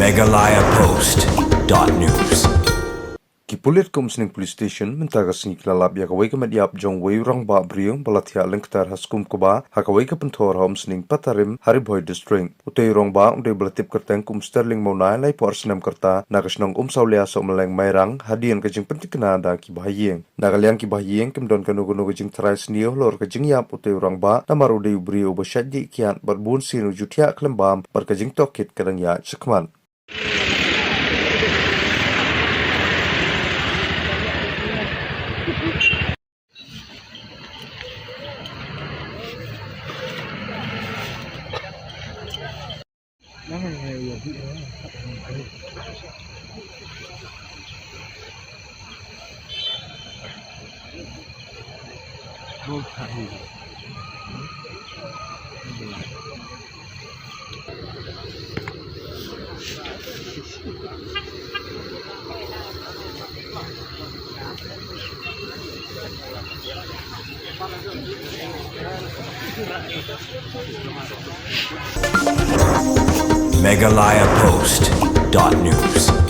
MeghalayaPost.news. Kipulit ko Umsning Police Station mentagas ni kilalap ya kawai kamadiap jong wei rangbah briung balatia lengktar haskum kuba hakawai ka pentor Umsning patarim hariboy district utei rangbah unde balatip kerteng kum sterling maunai lai por senam kerta nagasnong Umsawlia so meleng mairang hadian kajing pentikna da kibahiyeng nagaliang kibahiyeng kemdon kanu kajing terai snio lor kajing yap utei rangbah namaru de brio basyadi kian berbun sinu jutia klembam berkajing tokit kadang ya sekman. MeghalayaPost.news.